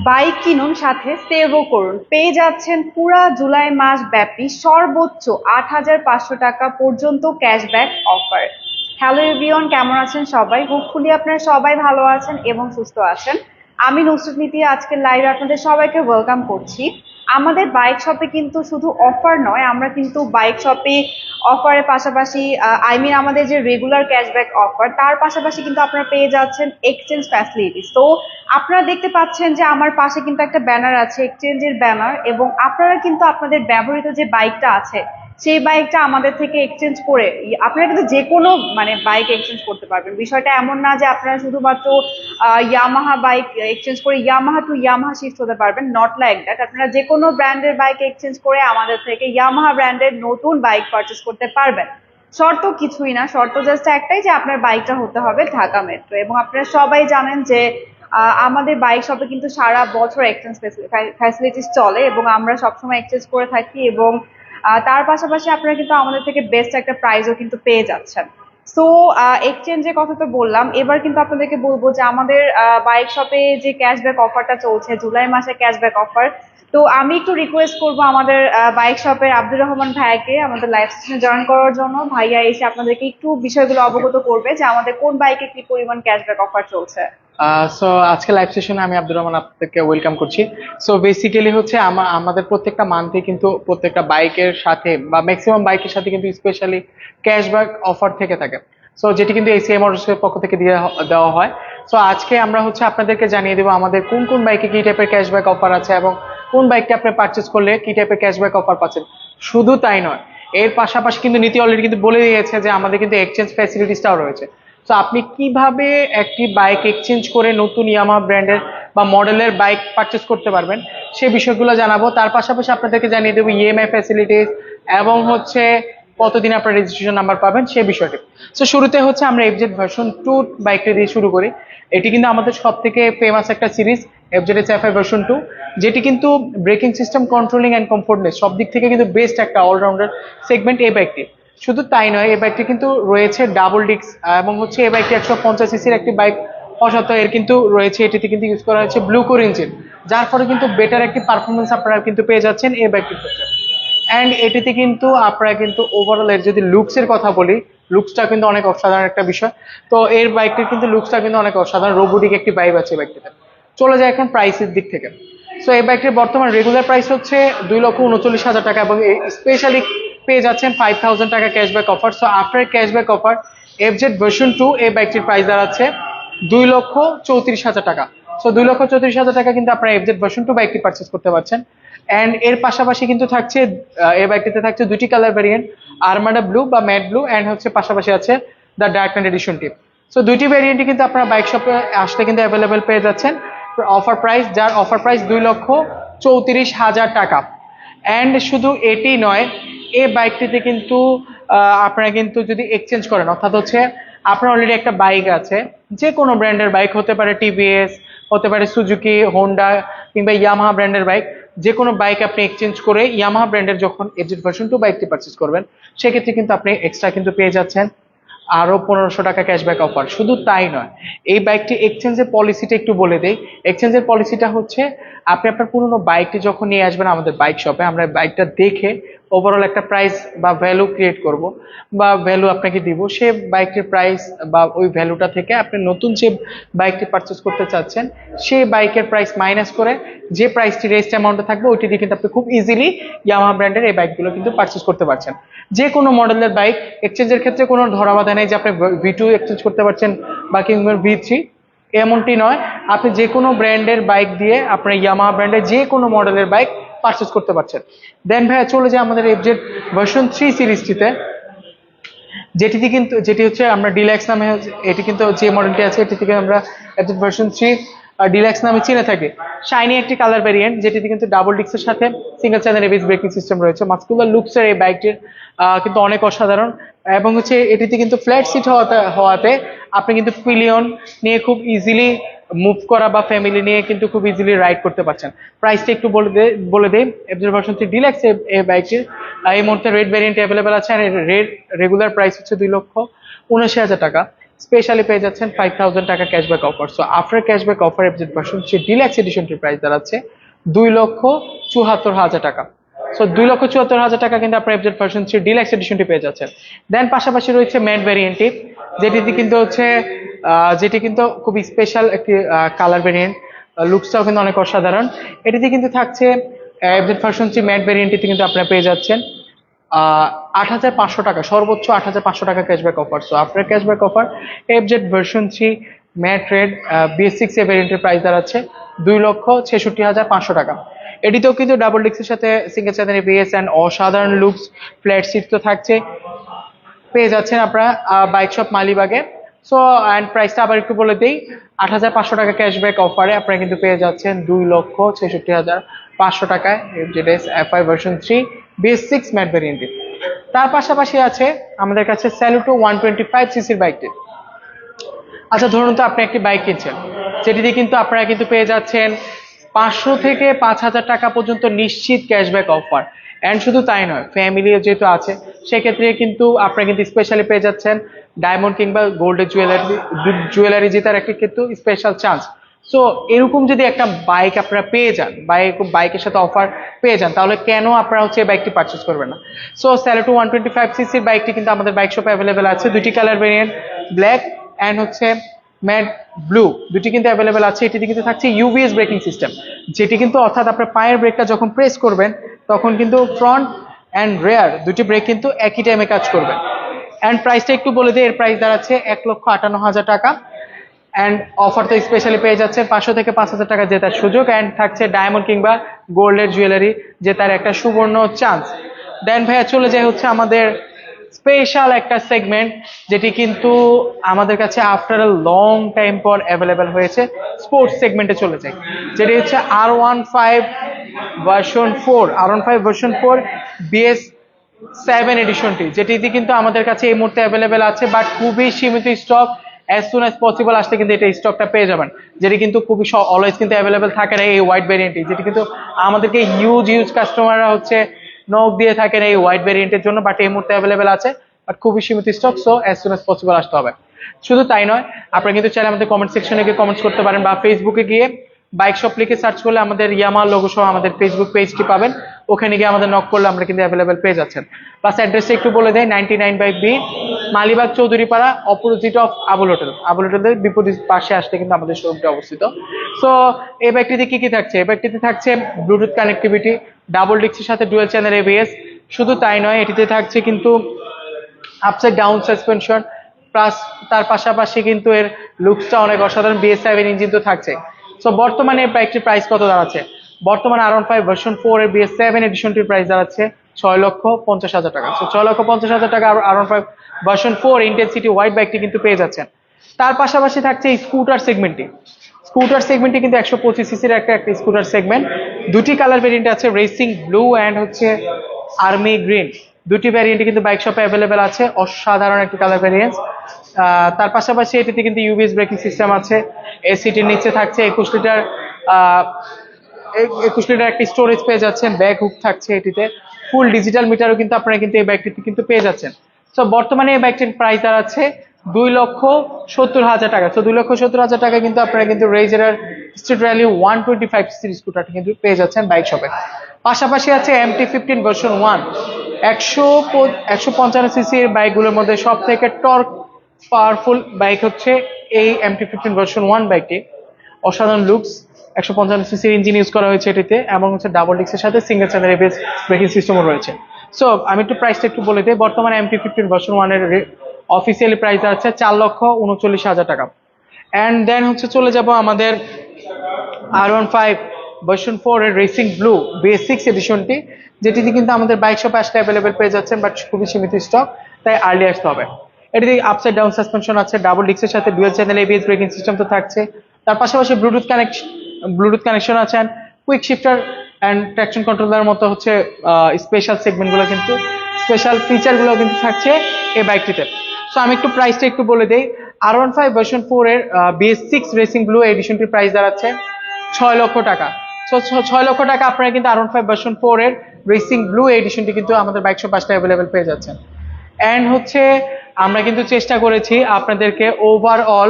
Bike কিনুন, সাথে সেভও করুন। পেয়ে যাচ্ছেন পুরা জুলাই মাস ব্যাপী সর্বোচ্চ ৮,৫০০ টাকা পর্যন্ত ক্যাশব্যাক অফার। হ্যালো এভরিওয়ান, কেমন আছেন সবাই? হোপফুলি আপনারা সবাই ভালো আছেন এবং সুস্থ আছেন। আমি নুসরাত নীতি আজকের লাইভে আপনাদের সবাইকে ওয়েলকাম করছি। আমাদের বাইক শপে কিন্তু শুধু অফার নয়, আমরা কিন্তু বাইক শপে অফারের পাশাপাশি আমাদের যে রেগুলার ক্যাশব্যাক অফার, তার পাশাপাশি কিন্তু আপনারা পেয়ে যাচ্ছেন এক্সচেঞ্জ ফ্যাসিলিটিস। তো আপনারা দেখতে পাচ্ছেন যে আমার পাশে কিন্তু একটা ব্যানার আছে, এক্সচেঞ্জের ব্যানার, এবং আপনারা কিন্তু আপনাদের ব্যবহৃত যে বাইকটা আছে সেই বাইকটা আমাদের থেকে এক্সচেঞ্জ করে আপনারা কিন্তু যে কোনো বাইক এক্সচেঞ্জ করতে পারবেন। বিষয়টা এমন না যে আপনারা শুধুমাত্র ইয়ামাহা বাইক এক্সচেঞ্জ করে ইয়ামাহা টু ইয়ামাহা শিফট হতে পারবেন, নট লাইক দ্যাট। আপনারা যে কোনো ব্র্যান্ডের বাইক এক্সচেঞ্জ করে আমাদের থেকে ইয়ামাহা ব্র্যান্ডের নতুন বাইক পারচেস করতে পারবেন। শর্ত কিছুই না, শর্ত জাস্ট একটাই যে আপনার বাইকটা হতে হবে ঢাকা মেট্রো। এবং আপনারা সবাই জানেন যে আমাদের বাইক শপে কিন্তু সারা বছর এক্সচেঞ্জ ফ্যাসিলিটিস চলে এবং আমরা সবসময় এক্সচেঞ্জ করে থাকি। এবং তার পাশাপাশি আপনারা কিন্তু আমাদের থেকে বেস্ট একটা প্রাইজও কিন্তু পেয়ে যাচ্ছেন। সো এক্সচেঞ্জের কথা তো বললাম, এবার কিন্তু আপনাদেরকে বলবো যে আমাদের বাইক শপে যে ক্যাশব্যাক অফারটা চলছে, জুলাই মাসে ক্যাশব্যাক অফার। তো আমি একটু রিকোয়েস্ট করবো আমাদের বাইক শপের আব্দুর রহমান ভাইয়াকে আমাদের লাইভ সেশনে জয়েন করার জন্য। ভাইয়া এসে আপনাদেরকে একটু বিষয়গুলো অবগত করবে যে আমাদের কোন বাইকে কি পরিমাণ ক্যাশব্যাক অফার চলছে। সো আজকে লাইভ সেশনে আমি আব্দুর রহমান আপনাদেরকে ওয়েলকাম করছি। সো বেসিক্যালি হচ্ছে আমাদের প্রত্যেকটা মান্থে কিন্তু প্রত্যেকটা বাইকের সাথে বা ম্যাক্সিমাম বাইকের সাথে কিন্তু স্পেশালি ক্যাশব্যাক অফার থেকে থাকে। সো যেটি কিন্তু এসিআই মোটরসের পক্ষ থেকে দেওয়া হয়। সো আজকে আমরা হচ্ছে আপনাদেরকে জানিয়ে দেবো আমাদের কোন কোন বাইকে কি টাইপের ক্যাশব্যাক অফার আছে এবং কোন বাইকটা আপনি পারচেস করলে কি টাইপের ক্যাশব্যাক অফার পাচ্ছেন। শুধু তাই নয়, এর পাশাপাশি কিন্তু নীতি অলরেডি কিন্তু বলে দিয়েছে যে আমাদের কিন্তু এক্সচেঞ্জ ফ্যাসিলিটিসটাও রয়েছে। তো আপনি কিভাবে একটি বাইক এক্সচেঞ্জ করে নতুন ইয়ামাহা ব্র্যান্ডের বা মডেলের বাইক পারচেস করতে পারবেন সেই বিষয়গুলো জানাবো। তার পাশাপাশি আপনাদেরকে জানিয়ে দেবো ইএমআই ফ্যাসিলিটিস এবং হচ্ছে কতদিন আপনার রেজিস্ট্রেশন নাম্বার পাবেন সেই বিষয়টি। তো শুরুতে হচ্ছে আমরা এফজেড ভার্সন 2 বাইকটা দিয়ে শুরু করি। এটি কিন্তু আমাদের সব থেকে ফেমাস একটা সিরিজ, এফজেড এসএফআই ভার্সন 2, যেটি কিন্তু braking system, controlling and comfortness সব দিক থেকে কিন্তু বেস্ট একটা অলরাউন্ডার সেগমেন্ট এই বাইকটি। শুধু তাই নয়, এই বাইকটি কিন্তু রয়েছে ডাবল ডিস্ক এবং হচ্ছে এই বাইকটি 150 সিসির একটি বাইক অসত্য এর কিন্তু রয়েছে, এটিতে কিন্তু ইউজ করা হয়েছে ব্লু কোর ইঞ্জিন, যার ফলে কিন্তু বেটার একটি পারফরমেন্স আপনারা কিন্তু পেয়ে যাচ্ছেন এই বাইকটির ক্ষেত্রে। অ্যান্ড এটিতে কিন্তু আপনারা কিন্তু ওভারঅল এর যদি লুকসের কথা বলি, লুকসটা কিন্তু অনেক অসাধারণ একটা বিষয়। তো এর বাইকটির কিন্তু লুকসটা কিন্তু অনেক অসাধারণ, রোবোটিক একটি ভাইব আছে এই বাইকটিতে। চলে যায় এখন প্রাইসের দিক থেকে। সো এই বাইকটির বর্তমান রেগুলার প্রাইস হচ্ছে 2,39,000 টাকা এবং স্পেশালি পেয়ে যাচ্ছেন 5,000 টাকা cashback offer. So after cashback offer FZ version 2 এই বাইকটির প্রাইস দাঁড়াচ্ছে 2,34,000 টাকা। সো 2,34,000 টাকা কিন্তু আপনারা এফজেড ভার্সন 2 বাইকটি পারচেস করতে পারছেন। অ্যান্ড এর পাশাপাশি কিন্তু থাকছে এই বাইকটিতে থাকছে দুটি কালার ভ্যারিয়েন্ট, আর্মাডা ব্লু বা ম্যাট ব্লু, অ্যান্ড হচ্ছে পাশাপাশি আছে দ্য ডার্ক নাইট এডিশনটি। সো দুইটি ভ্যারিয়েন্টই কিন্তু আপনারা বাইক শপে আসলে কিন্তু অ্যাভেলেবেল পেয়ে যাচ্ছেন অফার প্রাইস, যার অফার প্রাইস 2,34,000 টাকা। অ্যান্ড শুধু এটি নয়, এই বাইকটিতে কিন্তু আপনারা কিন্তু যদি এক্সচেঞ্জ করেন, অর্থাৎ হচ্ছে আপনার অলরেডি একটা বাইক আছে, যে কোনো ব্র্যান্ডের বাইক হতে পারে, টিভিএস হতে পারে, সুজুকি, হোন্ডা কিংবা ইয়ামাহা ব্র্যান্ডের বাইক, যে কোনো বাইক আপনি এক্সচেঞ্জ করে ইয়ামাহা ব্র্যান্ডের যখন এফজেড ভার্সন 2 বাইকটি পারচেস করবেন সেক্ষেত্রে কিন্তু আপনি এক্সট্রা কিন্তু পেয়ে যাচ্ছেন আরো 1,500 টাকা ক্যাশব্যাক অফার। শুধু তাই নয়, এই বাইকটি এক্সচেঞ্জের পলিসিটা একটু বলে দেই। এক্সচেঞ্জের পলিসিটা হচ্ছে আপনি আপনার পুরনো বাইকটি যখন নিয়ে আসবেন আমাদের বাইক শপে, আমরা বাইকটা দেখে ওভারঅল একটা প্রাইস বা ভ্যালু ক্রিয়েট করব বা ভ্যালু আপনাকে দিব। সে বাইকটির প্রাইস বা ওই ভ্যালুটা থেকে আপনি নতুন যে বাইকটি পারচেস করতে চাচ্ছেন সেই বাইকের প্রাইস মাইনাস করে যে প্রাইসটি রেস্ট অ্যামাউন্টে থাকবে ওইটি দিয়ে কিন্তু আপনি খুব ইজিলি ইয়ামাহা ব্র্যান্ডের এই বাইকগুলো কিন্তু পারচেস করতে পারছেন। যে কোনো মডেলের বাইক এক্সচেঞ্জের ক্ষেত্রে কোনো ধরাবাধা নেই যে আপনি V2 এক্সচেঞ্জ করতে পারছেন বা কিংবা V3, এমনটি নয়। আপনি যে কোনো ব্র্যান্ডের বাইক দিয়ে আপনার ইয়ামাহা ব্র্যান্ডের যে কোনো মডেলের বাইক পারচেস করতে পারছেন। দেন ভাইয়া চলে যায় আমাদের এফজেড ভার্সন 3 সিরিজটিতে, যেটি হচ্ছে আমরা ডিলাক্স নামে, এটি কিন্তু যে মডেলটি আছে এটি থেকে আমরা এফজেড ভার্সন 3 ডিলাক্স নামে চিনে থাকি। শাইনি একটি কালার ভ্যারিয়েন্ট, যেটিতে কিন্তু ডাবল ডিস্কের সাথে single channel ABS braking system রয়েছে। মাস্কুলার লুকসের এই বাইকটির কিন্তু অনেক অসাধারণ এবং হচ্ছে এটিতে কিন্তু ফ্ল্যাট সিট হওয়াতে আপনি কিন্তু পিলিয়ন নিয়ে খুব ইজিলি মুভ করা বা ফ্যামিলি নিয়ে কিন্তু খুব ইজিলি রাইড করতে পারছেন। প্রাইসটা একটু বলে দেই। এফজেড ভার্সন 3 ডিলাক্স এই বাইকটির এই মুহূর্তে রেড ভ্যারিয়েন্ট অ্যাভেলেবেল আছে, আর রেড রেগুলার প্রাইস হচ্ছে 2,79,000 টাকা। স্পেশালি পেয়ে যাচ্ছেন 5000 টাকা cashback offer. So after cashback offer FZ version S deluxe এডিশনটির প্রাইস দাঁড়াচ্ছে 2,74,000 টাকা। সো 2,74,000 টাকা কিন্তু আপনার এফজেড ভার্সন 3 ডিলাক্স এডিশনটি পেয়ে যাচ্ছেন। দেন পাশাপাশি রয়েছে ম্যাট ভ্যারিয়েন্টটি, যেটিতে কিন্তু হচ্ছে যেটি কিন্তু খুবই স্পেশাল একটি কালার ভ্যারিয়েন্ট, লুকসটাও কিন্তু অনেক অসাধারণ। এটিতে কিন্তু থাকছে এফজেড ভার্সন 3 ম্যাট ভ্যারিয়েন্টটিতে কিন্তু আপনারা পেয়ে যাচ্ছেন 8,500 টাকা, সর্বোচ্চ 8,500 টাকা ক্যাশব্যাক অফার। সো আপনার cashback offer FZ version 3 matte red BS6 এ ভ্যারিয়েন্টের প্রাইস দাঁড়াচ্ছে 2,66,500 টাকা। এটিতেও কিন্তু ডাবল ডিক্সের সাথে সিঙ্গেল চ্যানেল ABS এন্ড অসাধারণ লুকস ফ্ল্যাট সিট তো থাকছে, পেয়ে যাচ্ছেন আপনারা বাইক শপ মালিবাগে। সো অ্যান্ড প্রাইসটা আবার একটু বলে দিই, 8,500 টাকা ক্যাশব্যাক অফারে আপনারা কিন্তু পেয়ে যাচ্ছেন 2,66,500 টাকায় FZS FI version 3 BS6 matte ভ্যারিয়েন্টে। তার পাশাপাশি আছে আমাদের কাছে স্যালুটো 125 সিসির বাইকটি। আচ্ছা ধরুন তো আপনি একটি বাইক কিনছেন, যেটিতে কিন্তু আপনারা কিন্তু পেয়ে যাচ্ছেন 500 থেকে 5,000 টাকা পর্যন্ত নিশ্চিত ক্যাশব্যাক অফার। অ্যান্ড শুধু তাই নয়, ফ্যামিলি যেহেতু আছে সেক্ষেত্রে কিন্তু আপনারা কিন্তু স্পেশালি পেয়ে যাচ্ছেন ডায়মন্ড কিংবা গোল্ডের জুয়েলারি জেতার একটি কিন্তু স্পেশাল চান্স। সো এরকম যদি একটা বাইক আপনারা পেয়ে যান, বাইকের সাথে অফার পেয়ে যান, তাহলে কেন আপনারা হচ্ছে এই বাইকটি পারচেস করবেন না? সো স্যালুটো 125 সিসির বাইকটি কিন্তু আমাদের বাইক শপে অ্যাভেলেবেল আছে, দুটি কালার ভেরিয়েন্ট, ব্ল্যাক অ্যান্ড হচ্ছে ম্যাট ব্লু, দুটি কিন্তু অ্যাভেলেবেল আছে। এটিতে কিন্তু থাকছে UBS ব্রেকিং সিস্টেম, যেটি কিন্তু অর্থাৎ আপনার পায়ের ব্রেকটা যখন প্রেস করবেন তখন কিন্তু ফ্রন্ট অ্যান্ড রেয়ার দুটি ব্রেক কিন্তু একই টাইমে কাজ করবে। অ্যান্ড প্রাইসটা একটু বলে দিই, এর প্রাইস দাঁড়াচ্ছে 1,58,000 টাকা। অ্যান্ড অফার তো স্পেশালি পেয়ে যাচ্ছে 500 থেকে 5,000 টাকা জেতার সুযোগ, অ্যান্ড থাকছে ডায়মন্ড কিংবা গোল্ডের জুয়েলারি জেতার একটা সুবর্ণ চান্স। দেন ভাইয়া চলে যায় হচ্ছে আমাদের স্পেশাল একটা সেগমেন্ট, যেটি কিন্তু আমাদের কাছে আফটার আ লং টাইম পর অ্যাভেলেবেল হয়েছে, স্পোর্টস সেগমেন্টে চলে যায়, যেটি হচ্ছে R15 version 4 R15 version 4 BS7 এডিশনটি, যেটিতে কিন্তু আমাদের কাছে এই মুহূর্তে অ্যাভেলেবেল আছে, বাট খুবই সীমিত stock. As soon as possible আসলে কিন্তু এটা স্টকটা পেয়ে যাবেন, যেটি কিন্তু খুবই অলওয়েজ কিন্তু অ্যাভেলেবেল থাকে না এই হোয়াইট ভ্যারিয়েন্টটি, যেটি কিন্তু আমাদেরকে হিউজ কাস্টমাররা হচ্ছে নক দিয়ে থাকেন এই হোয়াইট ভ্যারিয়েন্টের জন্য, বাট এই মুহূর্তে অ্যাভেলেবেল আছে, বাট খুবই সীমিত stock. So as soon as possible আসতে হবে। শুধু তাই নয়, আপনারা কিন্তু চাইলে আমাদের কমেন্ট সেকশনে গিয়ে কমেন্টস করতে পারেন, বা ফেসবুকে গিয়ে বাইক শপ লিখে সার্চ করলে আমাদের ইয়ামা লোগো সহ আমাদের ফেসবুক পেজটি পাবেন, ওখানে গিয়ে আমাদের নক করলে আমরা কিন্তু অ্যাভেলেবেল পেয়ে যাচ্ছেন। প্লাস অ্যাড্রেসটা একটু বলে দেয়, 99/B Malibagh Chowdhurypara, opposite of Abul hotel. Abul হোটেলের বিপরীত পাশে আসলে কিন্তু আমাদের শোরুমটি অবস্থিত। সো এই বাইকটিতে কি থাকছে? এই বাইকটিতে থাকছে ব্লুটুথ কানেক্টিভিটি, ডাবল ডিক্সের সাথে ডুয়াল চ্যানেল ABS। শুধু তাই নয়, এটিতে থাকছে কিন্তু আপসাইড ডাউন সাসপেনশন, প্লাস তার পাশাপাশি কিন্তু এর লুকসটা অনেক অসাধারণ, BS7 ইঞ্জিন তো থাকছে। সো বর্তমানে এই বাইকটির প্রাইস কত দাঁড়াচ্ছে? বর্তমানে R15 ভার্সন 4 এর BS7 এডিশনটির প্রাইস দাঁড়াচ্ছে 6,50,000 টাকা। সো 6,50,000 টাকা R15 ভার্সন 4 ইন্টেন্সিটি হোয়াইট বাইকটি কিন্তু পেয়ে যাচ্ছেন। তার পাশাপাশি থাকছে স্কুটার সেগমেন্টটি। স্কুটার সেগমেন্টে কিন্তু 125 সিসির একটা স্কুটার সেগমেন্ট, দুটি কালার ভেরিয়েন্ট আছে, রেসিং ব্লু অ্যান্ড হচ্ছে আর্মি গ্রিন, দুটি ভ্যারিয়েন্টে কিন্তু বাইক শপে অ্যাভেলেবেল আছে, অসাধারণ একটি কালার ভ্যারিয়েন্ট। তার পাশাপাশি এটিতে কিন্তু UBS ব্রেকিং সিস্টেম আছে, এসিটির নিচে থাকছে 21 লিটার 21 লিটার একটি স্টোরেজ পেয়ে যাচ্ছেন, ব্যাক হুক থাকছে এটিতে, ফুল ডিজিটাল মিটারও কিন্তু আপনারা কিন্তু এই বাইকটিতে কিন্তু পেয়ে যাচ্ছেন। সো বর্তমানে এই বাইকটির প্রাইস দাঁড়াচ্ছে 2,70,000 টাকা। সো 2,70,000 টাকা কিন্তু আপনারা কিন্তু রেজার স্ট্রিট র্যালি 125 সিসির স্কুটারটি কিন্তু পেয়ে যাচ্ছেন বাইক শপে। পাশাপাশি আছে MT-15 ভার্সন 1, 155 সিসির বাইকগুলোর মধ্যে সব থেকে টর্ক পাওয়ারফুল বাইক হচ্ছে এই MT-15 ভার্সন 1 বাইকটি। অসাধারণ লুকস, 155 সিসির ইঞ্জিন ইউজ করা হয়েছে এটিতে, এবং হচ্ছে ডাবল ডিক্সের সাথে সিঙ্গেল চ্যানেল ABS ব্রেকিং সিস্টেমও রয়েছে। সো আমি একটু প্রাইসটা একটু বলে দিই, বর্তমানে MT-15 ভার্সন 1 এর অফিসিয়ালি প্রাইস আছে 4,39,000 টাকা। অ্যান্ড দেন হচ্ছে চলে যাব আমাদের R15 ভার্সন 4 এর রেসিং ব্লু BS6 এডিশনটি, যেটিতে কিন্তু আমাদের বাইক শপে আসলে অ্যাভেলেবেল পেয়ে যাচ্ছেন, বাট খুবই সীমিত স্টক, তাই আর্লি আসতে হবে। এটিতে আপসাইড ডাউন সাসপেনশন আছে, ডাবল ডিক্সের সাথে dual channel ABS braking system তো থাকছে, তার পাশাপাশি ব্লুটুথ কানেকশন আছে, and quick shifter and traction controller মতো হচ্ছে স্পেশাল সেগমেন্টগুলো কিন্তু স্পেশাল ফিচারগুলো কিন্তু থাকছে এই বাইকটিতে। সো আমি একটু প্রাইসটা একটু বলে দেই, R15 ভার্সন 4 এর BS6 রেসিং ব্লু এডিশনটির প্রাইস দাঁড়াচ্ছে 6 লক্ষ টাকা। সো 6 লক্ষ টাকা আপনারা কিন্তু R15 ভার্সন 4 এর রেসিং ব্লু এডিশনটি কিন্তু আমাদের বাইক শপ আসলে অ্যাভেলেবেল পেয়ে যাচ্ছেন। অ্যান্ড হচ্ছে আমরা কিন্তু চেষ্টা করেছি আপনাদেরকে ওভারঅল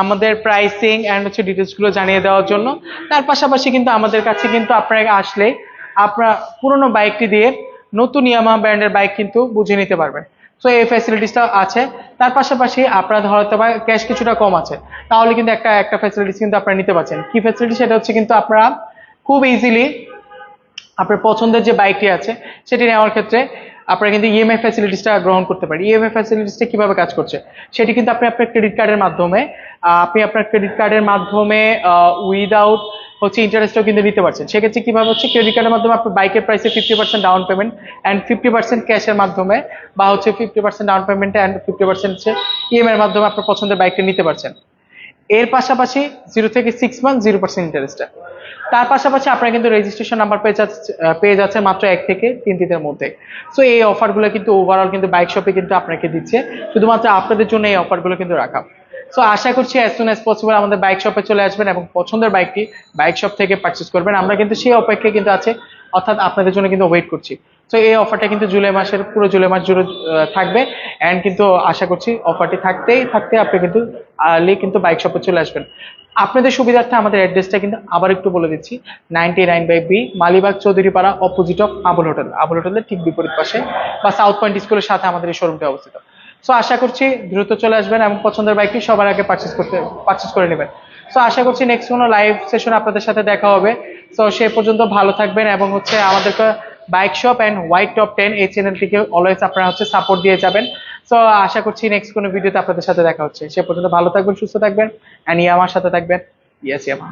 আমাদের প্রাইসিং এন্ড হচ্ছে ডিটেলস গুলো জানিয়ে দেওয়ার জন্য। তার পাশাপাশি কিন্তু আমাদের কাছে কিন্তু আপনারা আসলে আপনার পুরোনো বাইকটি দিয়ে নতুন ইয়ামাহা ব্র্যান্ডের বাইক কিন্তু বুঝে নিতে পারবেন। তো এই ফ্যাসিলিটিসটা আছে। তার পাশাপাশি আপনার হয়তো বা ক্যাশ কিছুটা কম আছে, তাহলে কিন্তু একটা একটা ফ্যাসিলিটিস কিন্তু আপনারা নিতে পারছেন। কি ফ্যাসিলিটি? সেটা হচ্ছে কিন্তু আপনারা খুব ইজিলি আপনার পছন্দের যে বাইকটি আছে সেটি নেওয়ার ক্ষেত্রে আপনারা কিন্তু ইএমআই ফ্যাসিলিটিসটা গ্রহণ করতে পারেন। ইএমআই ফ্যাসিলিটিসটা কিভাবে কাজ করছে সেটি কিন্তু আপনি আপনার ক্রেডিট কার্ডের মাধ্যমে উইদাউট হচ্ছে ইন্টারেস্টও কিন্তু নিতে পারছেন। সেক্ষেত্রে কিভাবে হচ্ছে ক্রেডিট কার্ডের মাধ্যমে আপনার বাইকের প্রাইসে 50% ডাউন পেমেন্ট অ্যান্ড 50% ক্যাশের মাধ্যমে বা হচ্ছে 50% ডাউন পেমেন্ট অ্যান্ড 50% হচ্ছে ইএমআই এর মাধ্যমে আপনার পছন্দের বাইকটি নিতে পারছেন। এর পাশাপাশি 0 থেকে 6 মান্থ 0% ইন্টারেস্টে। তার পাশাপাশি আপনারা কিন্তু রেজিস্ট্রেশন নাম্বার পেয়ে যাচ্ছে মাত্র 1 থেকে 3 দিনের মধ্যে। সো এই অফারগুলো কিন্তু ওভারঅল কিন্তু বাইক শপে কিন্তু আপনাকে দিচ্ছে, শুধুমাত্র আপনাদের জন্য এই অফারগুলো কিন্তু রাখা। সো আশা করছি অ্যাজ সুন অ্যাজ পসিবল আমাদের বাইক শপে চলে আসবেন এবং পছন্দের বাইকটি বাইক শপ থেকে পারচেস করবেন। আমরা কিন্তু সেই অপেক্ষায় কিন্তু আছে, অর্থাৎ আপনাদের জন্য কিন্তু ওয়েট করছি। তো এই অফারটা কিন্তু পুরো জুলাই মাস জুড়ে থাকবে। অ্যান্ড কিন্তু আশা করছি অফারটি থাকতে আপনি কিন্তু আর্লি কিন্তু বাইক শপে চলে আসবেন। আপনাদের সুবিধার্থে আমাদের অ্যাড্রেসটা কিন্তু আবার একটু বলে দিচ্ছি, 99/B Malibagh Chowdhurypara, opposite of Abul hotel. Abul হোটেলের ঠিক বিপরীত পাশে বা সাউথ পয়েন্ট স্কুলের সাথে আমাদের এই শোরুমটি অবস্থিত। সো আশা করছি দ্রুত চলে আসবেন এবং পছন্দের বাইকটি সবার আগে পারচেস করে নেবেন। সো আশা করছি নেক্সট কোনো লাইভ সেশন আপনাদের সাথে দেখা হবে। সো সে পর্যন্ত ভালো থাকবেন এবং হচ্ছে আমাদেরকে bike shop and white top 10 এই চ্যানেলটিকে অলওয়েজ আপনারা হচ্ছে সাপোর্ট দিয়ে যাবেন। সো আশা করছি নেক্সট কোনো ভিডিওতে আপনাদের সাথে দেখা হচ্ছে। সে পর্যন্ত ভালো থাকবেন, সুস্থ থাকবেন, অ্যান্ড ইয়ামার সাথে থাকবেন। ইয়েস ইয়ামা।